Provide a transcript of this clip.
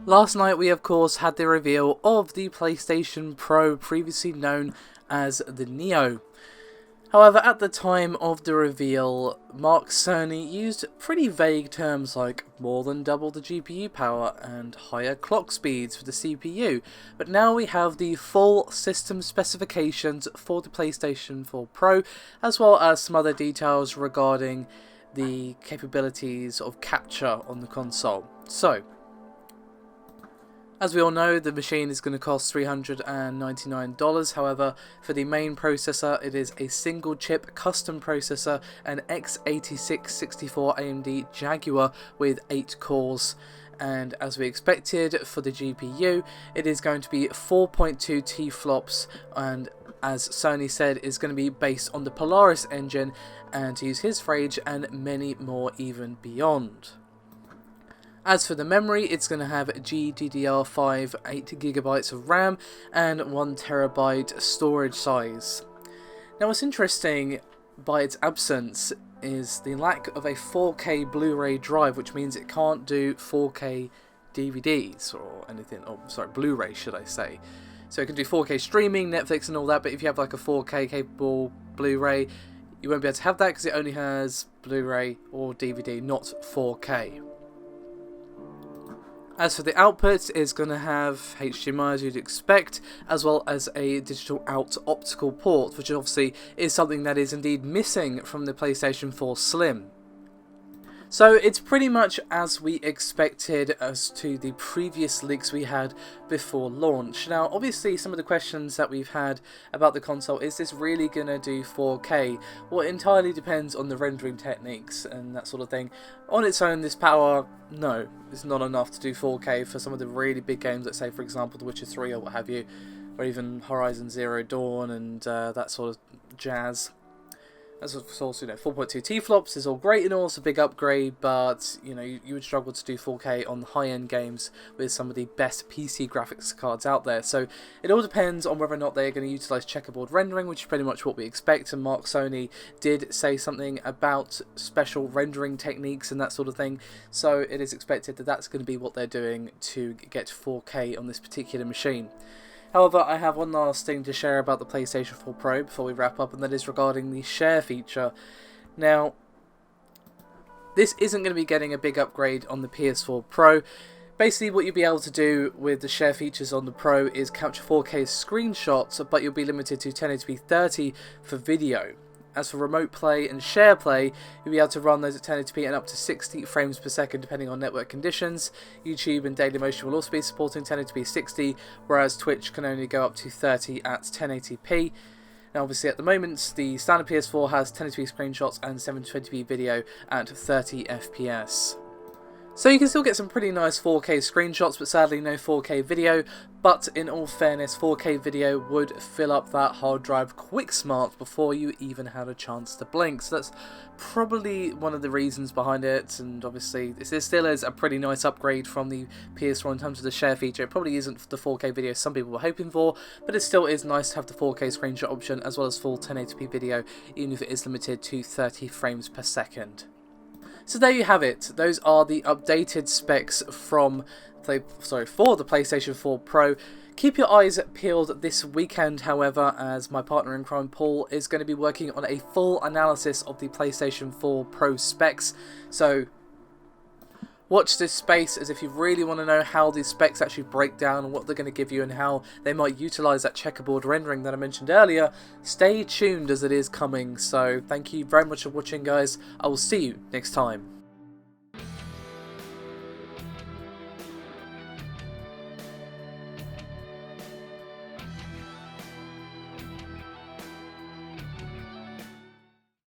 Last night we of course had the reveal of the PlayStation Pro, previously known as the Neo. However, at the time of the reveal, Mark Cerny used pretty vague terms like more than double the GPU power and higher clock speeds for the CPU, but now we have the full system specifications for the PlayStation 4 Pro, as well as some other details regarding the capabilities of capture on the console. So, as we all know, the machine is going to cost $399, however, for the main processor it is a single chip custom processor, an x86-64 AMD Jaguar with 8 cores, and as we expected for the GPU, it is going to be 4.2 T-flops, and as Sony said, is going to be based on the Polaris engine, and to use his phrase, and many more even beyond. As for the memory, it's going to have GDDR5 8GB of RAM and 1TB storage size. Now what's interesting by its absence is the lack of a 4K Blu-ray drive, which means it can't do 4K DVDs or anything, Blu-ray should I say. So it can do 4K streaming, Netflix and all that, but if you have like a 4K capable Blu-ray, you won't be able to have that because it only has Blu-ray or DVD, not 4K. As for the output, it's going to have HDMI as you'd expect, as well as a digital out optical port, which obviously is something that is indeed missing from the PlayStation 4 Slim. So it's pretty much as we expected as to the previous leaks we had before launch. Now obviously some of the questions that we've had about the console, is this really going to do 4K? Well, it entirely depends on the rendering techniques and that sort of thing. On its own, this power, no, it's not enough to do 4K for some of the really big games, let's say for example The Witcher 3 or what have you, or even Horizon Zero Dawn and that sort of jazz. As of course, 4.2 T-flops is all great and all, it's a big upgrade, but you would struggle to do 4K on high-end games with some of the best PC graphics cards out there. So it all depends on whether or not they're going to utilise checkerboard rendering, which is pretty much what we expect. And Mark Cerny did say something about special rendering techniques and that sort of thing. So it is expected that that's going to be what they're doing to get 4K on this particular machine. However, I have one last thing to share about the PlayStation 4 Pro before we wrap up, and that is regarding the share feature. Now, this isn't going to be getting a big upgrade on the PS4 Pro. Basically, what you'll be able to do with the share features on the Pro is capture 4K screenshots, but you'll be limited to 1080p 30 for video. As for remote play and share play, you'll be able to run those at 1080p and up to 60 frames per second depending on network conditions. YouTube and Dailymotion will also be supporting 1080p 60, whereas Twitch can only go up to 30 at 1080p. Now obviously at the moment, the standard PS4 has 1080p screenshots and 720p video at 30 FPS. So you can still get some pretty nice 4K screenshots, but sadly no 4K video. But in all fairness, 4K video would fill up that hard drive quick smart before you even had a chance to blink. So that's probably one of the reasons behind it. And obviously this still is a pretty nice upgrade from the PS4 in terms of the share feature. It probably isn't the 4K video some people were hoping for, but it still is nice to have the 4K screenshot option as well as full 1080p video, even if it is limited to 30 frames per second. So there you have it. Those are the updated specs from for the PlayStation 4 Pro. Keep your eyes peeled this weekend, however, as my partner in crime Paul is going to be working on a full analysis of the PlayStation 4 Pro specs. So watch this space as if you really want to know how these specs actually break down and what they're going to give you and how they might utilise that checkerboard rendering that I mentioned earlier. Stay tuned as it is coming. So thank you very much for watching, guys. I will see you next time.